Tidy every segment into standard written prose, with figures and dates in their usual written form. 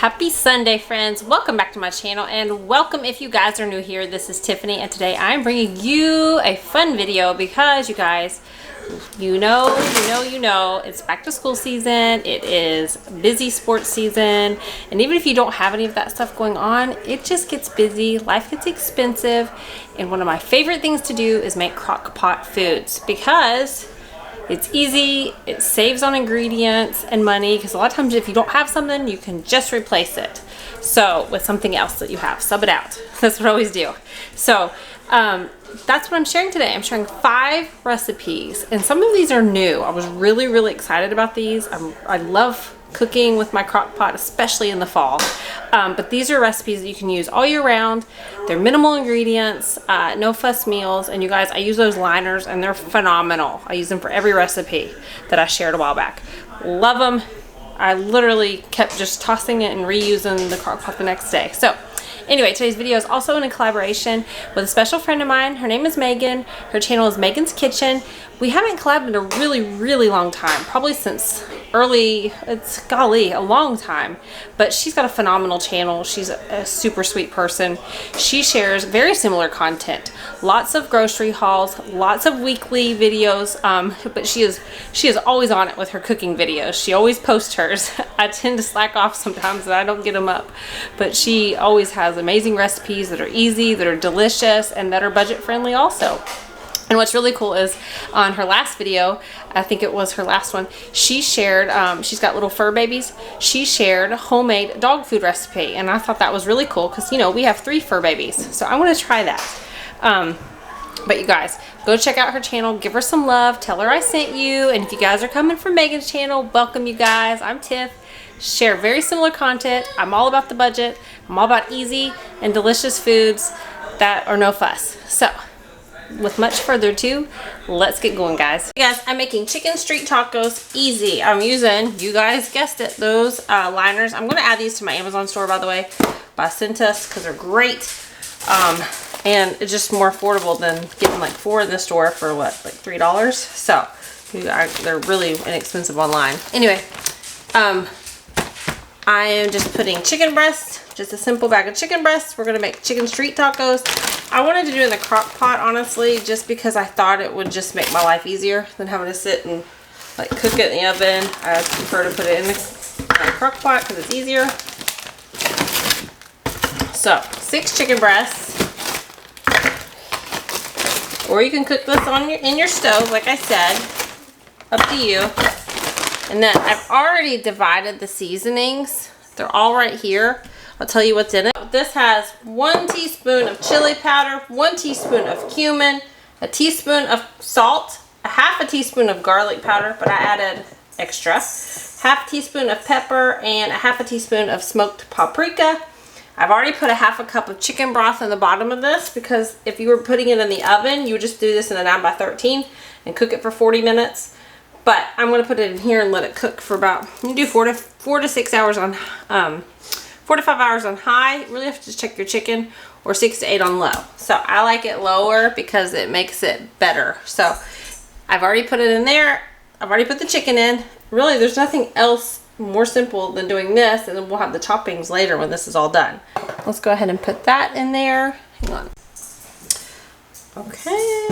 Happy Sunday, friends. Welcome back to my channel, and welcome if you guys are new here. This is Tiffany, and today I'm bringing you a fun video because you guys, you know, it's back to school season. It is busy sports season, and even if you don't have any of that stuff going on, it just gets busy. Life gets expensive, and one of my favorite things to do is make crock pot foods because it's easy, it saves on ingredients and money, because a lot of times if you don't have something, you can just replace it. So with something else that you have, sub it out. That's what I always do. So that's what I'm sharing today. I'm sharing 5 recipes, and some of these are new. I was really excited about these. I love cooking with my crock pot, especially in the fall. But these are recipes that you can use all year round. They're minimal ingredients, no fuss meals, and you guys, I use those liners and they're phenomenal. I use them for every recipe that I shared a while back. Love them. I literally kept just tossing it and reusing the crock pot the next day. So anyway, today's video is also in a collaboration with a special friend of mine. Her name is Megan. Her channel is Megan's Kitchen. We haven't collabed in a really long time, probably since a long time. But she's got a phenomenal channel. She's a super sweet person. She shares very similar content. Lots of grocery hauls, lots of weekly videos, but she is always on it with her cooking videos. She always posts hers. I tend to slack off sometimes and I don't get them up, but she always has amazing recipes that are easy, that are delicious, and that are budget friendly also. And what's really cool is on her last video, I think it was her last one, she shared, she's got little fur babies, she shared a homemade dog food recipe, and I thought that was really cool because, you know, we have 3 fur babies, so I want to try that. But you guys, go check out her channel, give her some love, tell her I sent you, and if you guys are coming from Megan's channel, welcome you guys. I'm Tiff. Share very similar content. I'm all about the budget. I'm all about easy and delicious foods that are no fuss. So with much further ado, let's get going, guys. Hey guys, I'm making chicken street tacos easy. I'm using, you guys guessed it, those liners. I'm going to add these to my Amazon store, by the way, by Cintas, because they're great. And it's just more affordable than getting like 4 in the store for what, like $3. So they're really inexpensive online. Anyway, I am just putting chicken breasts, just a simple bag of chicken breasts. We're going to make chicken street tacos. I wanted to do it in the crock pot, honestly, just because I thought it would just make my life easier than having to sit and like cook it in the oven. I prefer to put it in the crock pot because it's easier. So 6 chicken breasts, or you can cook this on in your stove, like I said, up to you. And then I've already divided the seasonings. They're all right here. I'll tell you what's in it. This has 1 teaspoon of chili powder, 1 teaspoon of cumin, a teaspoon of salt, a half a teaspoon of garlic powder, but I added extra, half a teaspoon of pepper, and a half a teaspoon of smoked paprika. I've already put a half a cup of chicken broth in the bottom of this, because if you were putting it in the oven, you would just do this in a 9x13 and cook it for 40 minutes. But I'm going to put it in here and let it cook for about, you can do 4 to 6 hours on, 4 to 5 hours on high. You really have to just check your chicken, or 6 to 8 on low. So I like it lower because it makes it better. So I've already put it in there. I've already put the chicken in. Really, there's nothing else more simple than doing this, and then we'll have the toppings later when this is all done. Let's go ahead and put that in there. Hang on. Okay.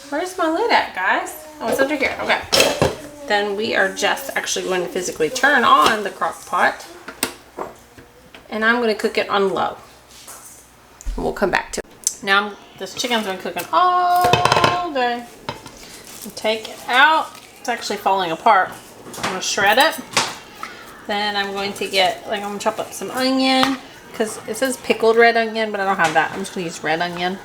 Where's my lid at, guys? Oh, it's under here. Okay. Then we are just actually going to physically turn on the crock pot, and I'm going to cook it on low. And we'll come back to it. Now this chicken's been cooking all day. Take it out. It's actually falling apart. I'm going to shred it. Then I'm going to get, like, I'm going to chop up some onion, because it says pickled red onion, but I don't have that. I'm just going to use red onion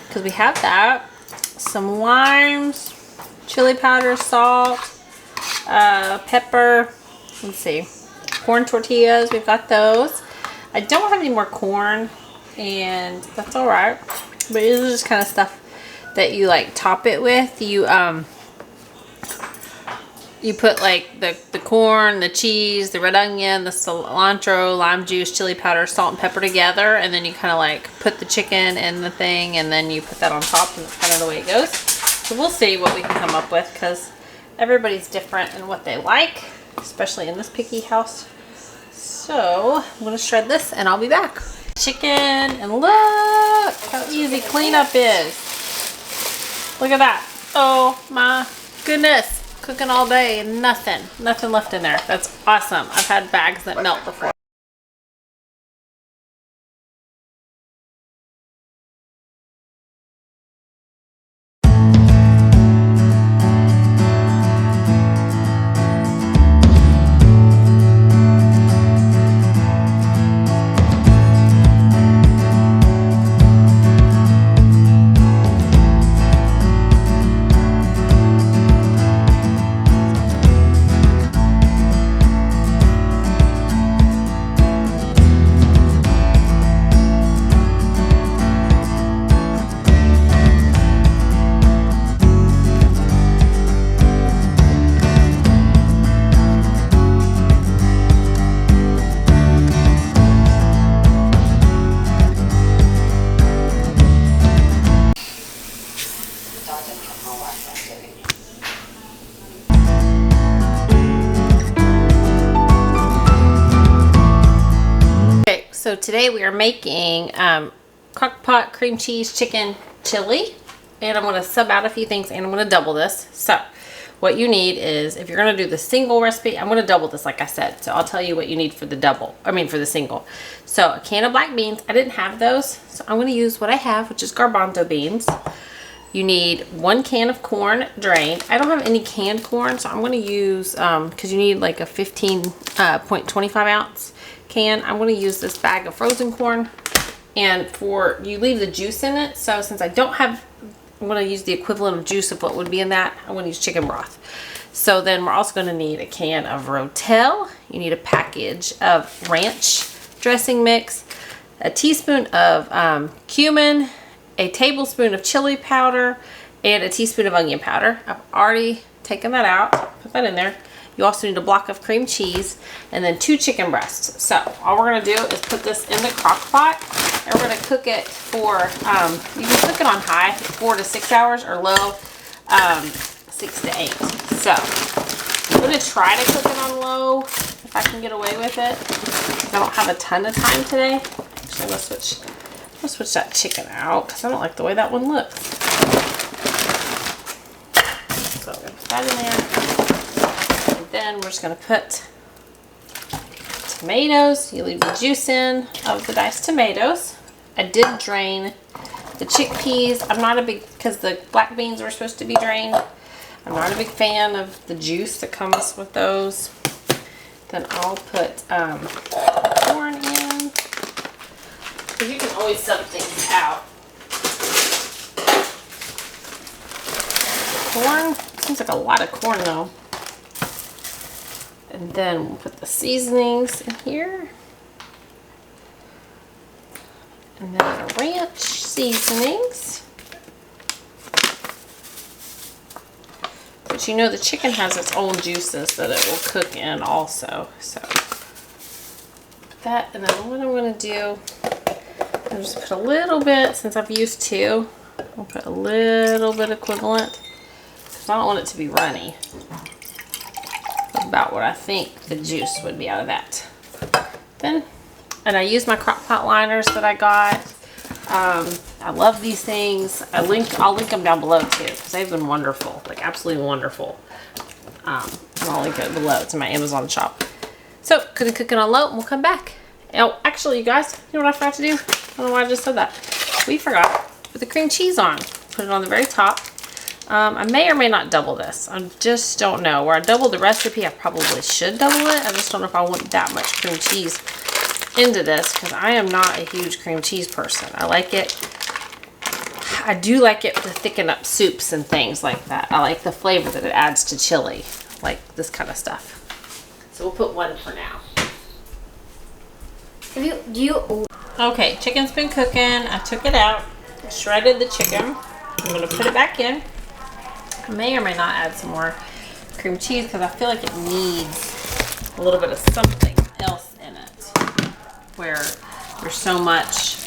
because we have that. Some limes, chili powder, salt, pepper. Let's see, corn tortillas. We've got those. I don't have any more corn, and that's all right. But this is just kind of stuff that you like top it with. You put like the corn, the cheese, the red onion, the cilantro, lime juice, chili powder, salt, and pepper together, and then you kind of like put the chicken in the thing, and then you put that on top, and that's kind of the way it goes. So we'll see what we can come up with, because everybody's different in what they like, especially in this picky house. So I'm gonna shred this and I'll be back. Chicken, and look how easy cleanup is. Look at that. Oh my goodness. Cooking all day and nothing left in there. That's awesome. I've had bags that melt before. So today we are making Crockpot cream cheese chicken chili, and I'm going to sub out a few things and I'm going to double this. So what you need is, if you're going to do the single recipe, I'm going to double this like I said. So I'll tell you what you need for the double, for the single. So a can of black beans. I didn't have those, so I'm going to use what I have, which is garbanzo beans. You need 1 can of corn drained. I don't have any canned corn, so I'm going to use, because you need like a 15.25 ounce can. I'm going to use this bag of frozen corn, and you leave the juice in it. So since I don't have, I'm going to use the equivalent of juice of what would be in that. I'm going to use chicken broth. So then we're also going to need a can of Rotel. You need a package of ranch dressing mix, a teaspoon of cumin, a tablespoon of chili powder, and a teaspoon of onion powder. I've already taken that out, put that in there. You also need a block of cream cheese and then 2 chicken breasts. So all we're gonna do is put this in the crock pot, and we're gonna cook it for, you can cook it on high, 4 to 6 hours, or low, 6 to 8. So I'm gonna try to cook it on low if I can get away with it. I don't have a ton of time today. Actually, I'm gonna switch that chicken out because I don't like the way that one looks. So I'm gonna put that in there. Then we're just going to put tomatoes. You leave the juice in of the diced tomatoes. I did drain the chickpeas. I'm not a big, because the black beans were supposed to be drained. I'm not a big fan of the juice that comes with those. Then I'll put corn in, because you can always sub things out. Corn, seems like a lot of corn though. And then we'll put the seasonings in here. And then the ranch seasonings. But you know the chicken has its own juices that it will cook in also. So put that, and then what I'm going to do, I'll just put a little bit, since I've used 2, I'll put a little bit equivalent, because I don't want it to be runny. About what I think the juice would be out of that. Then, and I use my Crockpot liners that I got. I love these things. I'll link them down below too, because they've been wonderful, like absolutely wonderful. And I'll link it below. It's in my Amazon shop. So, gonna cook it on low, and we'll come back. Oh, actually, you guys, you know what I forgot to do? I don't know why I just said that. We forgot to put the cream cheese on. Put it on the very top. I may or may not double this. I just don't know. Where I doubled the recipe, I probably should double it. I just don't know if I want that much cream cheese into this, because I am not a huge cream cheese person. I like it. I do like it to thicken up soups and things like that. I like the flavor that it adds to chili, like this kind of stuff. So we'll put 1 for now. Okay, chicken's been cooking. I took it out, shredded the chicken. I'm gonna put it back in. I may or may not add some more cream cheese, because I feel like it needs a little bit of something else in it, where there's so much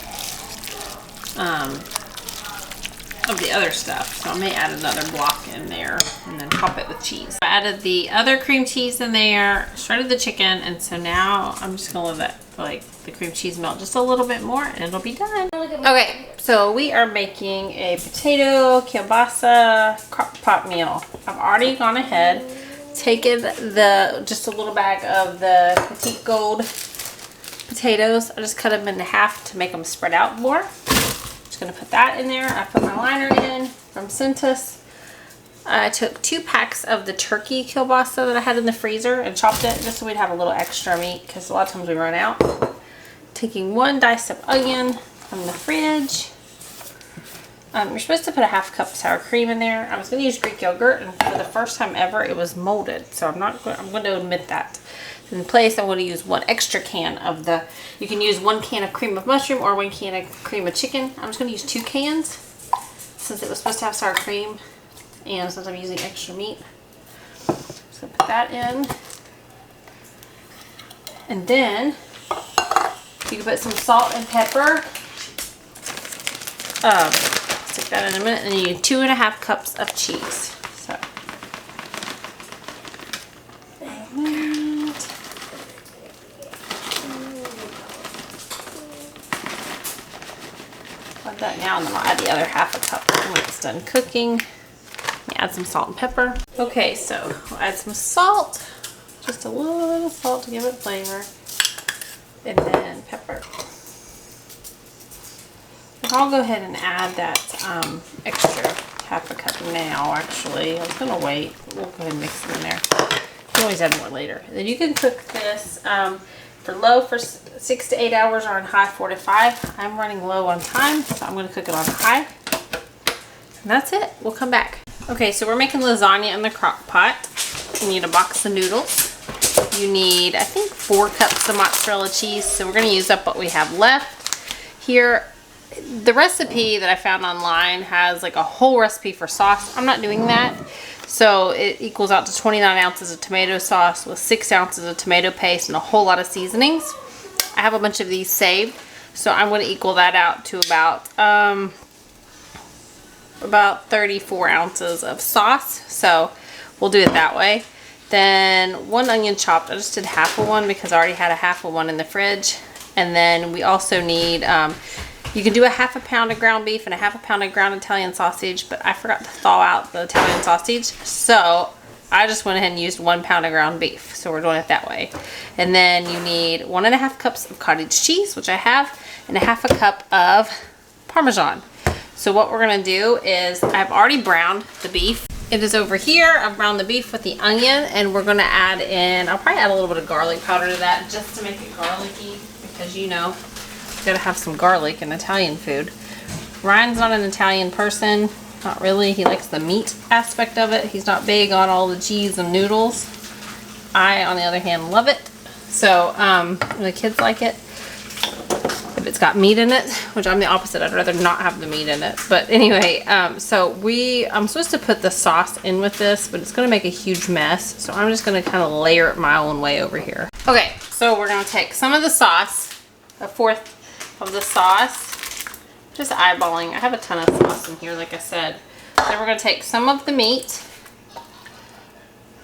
of the other stuff, so I may add another block in there and then top it with cheese. I added the other cream cheese in there, shredded the chicken, and so now I'm just gonna let that, like, the cream cheese melt just a little bit more and it'll be done. Okay, so we are making a potato kielbasa crockpot meal. I've already gone ahead, taken just a little bag of the petite gold potatoes. I just cut them in half to make them spread out more. Gonna put that in there. I put my liner in from Centus. I took 2 packs of the turkey kielbasa that I had in the freezer and chopped it just so we'd have a little extra meat because a lot of times we run out. Taking 1 diced up onion from the fridge. You're supposed to put a ½ cup sour cream in there. I was going to use Greek yogurt, and for the first time ever it was molded, so I'm going to admit that. In place, I'm going to use 1 extra can of the, you can use 1 can of cream of mushroom or 1 can of cream of chicken. I'm just going to use 2 cans since it was supposed to have sour cream and since I'm using extra meat. So put that in. And then you can put some salt and pepper. Stick that in a minute. And you need 2½ cups of cheese. So. That now, and then I'll add the other ½ cup when it's done cooking. Add some salt and pepper. Okay, so we'll add some salt, just a little bit of salt to give it flavor, and then pepper. I'll go ahead and add that extra ½ cup now. Actually, I was gonna wait. We'll go ahead and mix it in there. You can always add more later. Then you can cook this for low for 6 to 8 hours or on high 4 to 5. I'm running low on time, so I'm going to cook it on high. And that's it. We'll come back. Okay, so we're making lasagna in the crock pot. You need a box of noodles. You need, I think, 4 cups of mozzarella cheese. So we're going to use up what we have left. Here, the recipe that I found online has like a whole recipe for sauce. I'm not doing that. So it equals out to 29 ounces of tomato sauce with 6 ounces of tomato paste and a whole lot of seasonings. I have a bunch of these saved, so I'm going to equal that out to about 34 ounces of sauce. So we'll do it that way. Then 1 onion chopped. I just did half of one because I already had a half of one in the fridge. And then we also need, you can do a ½ pound of ground beef and a ½ pound of ground Italian sausage, but I forgot to thaw out the Italian sausage. So I just went ahead and used 1 pound of ground beef. So we're doing it that way. And then you need 1½ cups of cottage cheese, which I have, and a ½ cup of Parmesan. So what we're gonna do is, I've already browned the beef. It is over here. I've browned the beef with the onion, and we're gonna add in, I'll probably add a little bit of garlic powder to that just to make it garlicky, because you know, you gotta have some garlic in Italian food. Ryan's not an Italian person. Not really. He likes the meat aspect of it. He's not big on all the cheese and noodles. I, on the other hand, love it. So, the kids like it. If it's got meat in it, which I'm the opposite. I'd rather not have the meat in it. But anyway, so I'm supposed to put the sauce in with this, but it's going to make a huge mess. So I'm just going to kind of layer it my own way over here. Okay, so we're going to take some of the sauce, 1/4 of the sauce. Just eyeballing. I have a ton of sauce in here, like I said. Then we're going to take some of the meat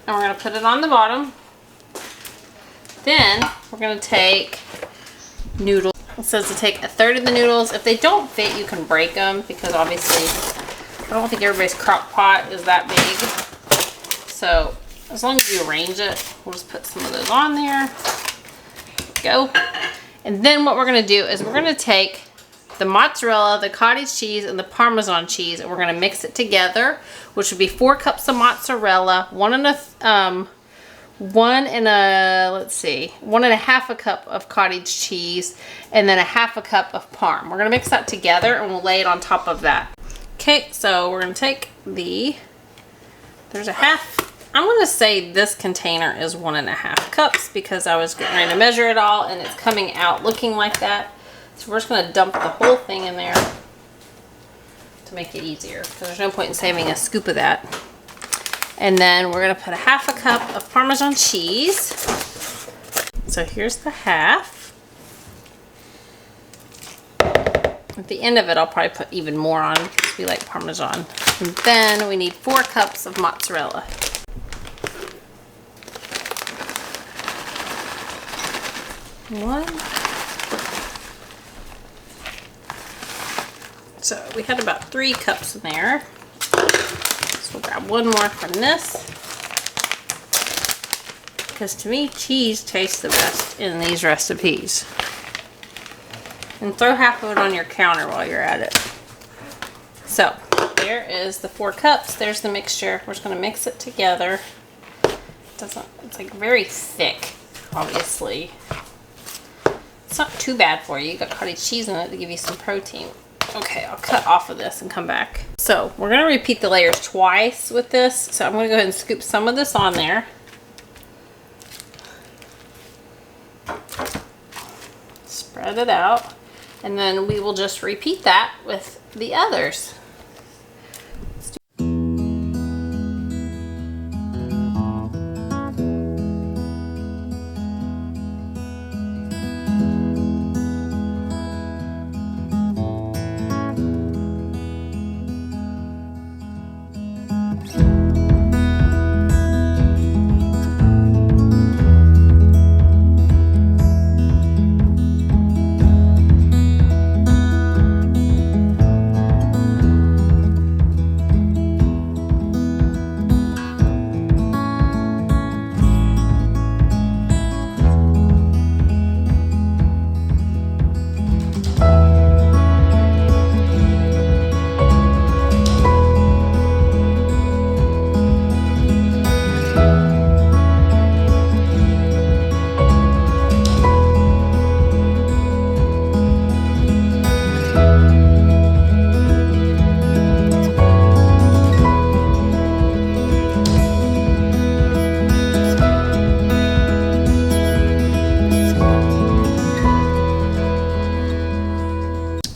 and we're going to put it on the bottom. Then we're going to take noodles. It says to take 1/3 of the noodles. If they don't fit, you can break them, because obviously I don't think everybody's crock pot is that big. So as long as you arrange it, we'll just put some of those on there. Go. And then what we're going to do is we're going to take the mozzarella, the cottage cheese, and the Parmesan cheese, and we're going to mix it together, which would be 4 cups of mozzarella, 1½ cup of cottage cheese, and then a ½ cup of parm. We're going to mix that together and we'll lay it on top of that. Okay, so we're going to take there's a half, I'm going to say this container is 1½ cups because I was getting ready to measure it all and it's coming out looking like that. So we're just going to dump the whole thing in there to make it easier, because there's no point in saving a scoop of that. And then we're going to put a ½ cup of Parmesan cheese. So here's the half. At the end of it, I'll probably put even more on, because crispy like Parmesan. And then we need 4 cups of mozzarella. One. So we had about 3 cups in there. So we'll grab 1 more from this. Because to me, cheese tastes the best in these recipes. And throw half of it on your counter while you're at it. So there is the 4 cups. There's the mixture. We're just going to mix it together. It's like very thick, obviously. It's not too bad for you. You got cottage cheese in it to give you some protein. Okay, I'll cut off of this and come back. So we're going to repeat the layers twice with this. So I'm going to go ahead and scoop some of this on there. Spread it out. And then we will just repeat that with the others.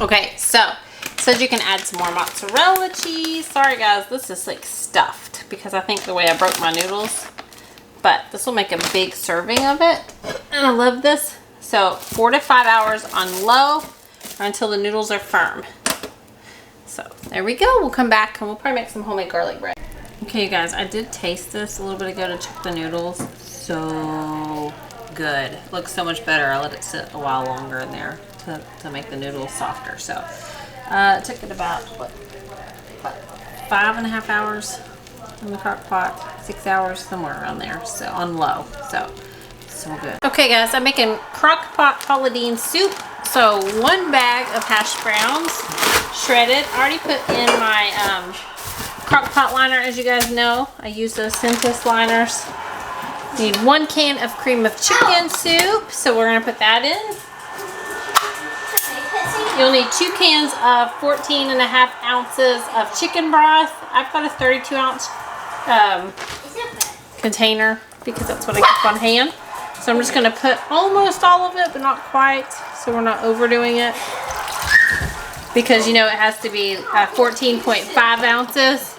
Okay, so it says you can add some more mozzarella cheese. Sorry guys, this is like stuffed because I think the way I broke my noodles. But this will make a big serving of it. And I love this. So 4 to 5 hours on low or until the noodles are firm. So there we go. We'll come back and we'll probably make some homemade garlic bread. Okay you guys, I did taste this a little bit ago to check the noodles. So good. Looks so much better. I let it sit a while longer in there to make the noodles softer. So it took it about what 5.5 hours in the crock pot, 6 hours, somewhere around there. So on low. So good. Okay guys, I'm making crock pot Pauladine soup. So 1 bag of hash browns, shredded. I already put in my crock pot liner, as you guys know. I use those Centis liners. Need 1 can of cream of chicken soup, so we're gonna put that in. You'll need 2 cans of 14.5 ounces of chicken broth. I've got a 32 ounce container because that's what I keep on hand. So I'm just gonna put almost all of it, but not quite, so we're not overdoing it. Because you know it has to be 14.5 ounces.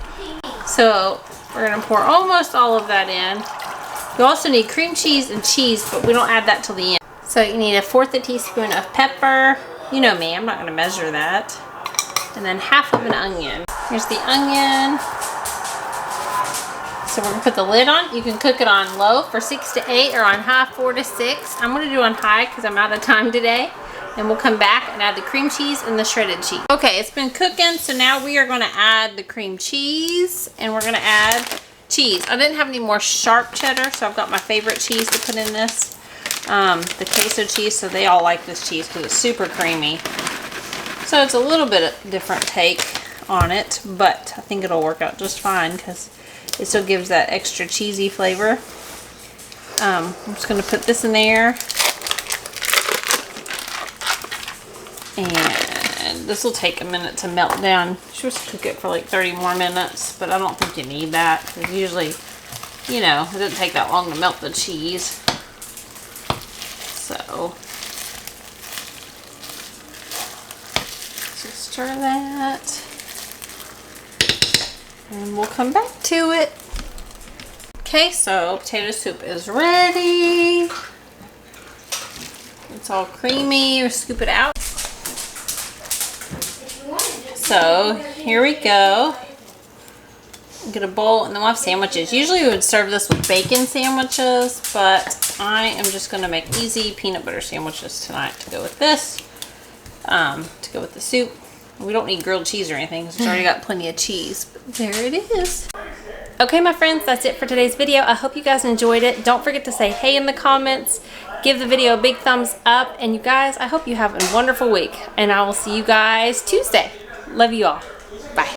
So we're gonna pour almost all of that in. You also need cream cheese and cheese, but we don't add that till the end. So you need 1/4 teaspoon of pepper. You know me, I'm not gonna measure that. And then half of an onion. Here's the onion. So we're gonna put the lid on. You can cook it on low for 6 to 8 or on high 4 to 6. I'm gonna do on high because I'm out of time today. And we'll come back and add the cream cheese and the shredded cheese. Okay, it's been cooking, so now we are gonna add the cream cheese and we're gonna add cheese. I didn't have any more sharp cheddar, so I've got my favorite cheese to put in this. The queso cheese, so they all like this cheese because it's super creamy. So it's a little bit of different take on it, but I think it'll work out just fine because it still gives that extra cheesy flavor. I'm just going to put this in there. And this will take a minute to melt down. You're supposed to cook it for like 30 more minutes, but I don't think you need that because usually, you know, it doesn't take that long to melt the cheese. So, just stir that, and we'll come back to it. Okay, so potato soup is ready. It's all creamy. Or scoop it out. So here we go. Get a bowl and then we'll have sandwiches. Usually we would serve this with bacon sandwiches, but I am just going to make easy peanut butter sandwiches tonight to go with this, to go with the soup. We don't need grilled cheese or anything because it's already got plenty of cheese, but there it is. Okay, my friends, that's it for today's video. I hope you guys enjoyed it. Don't forget to say hey in the comments. Give the video a big thumbs up. And you guys, I hope you have a wonderful week. And I will see you guys Tuesday. Love you all. Bye.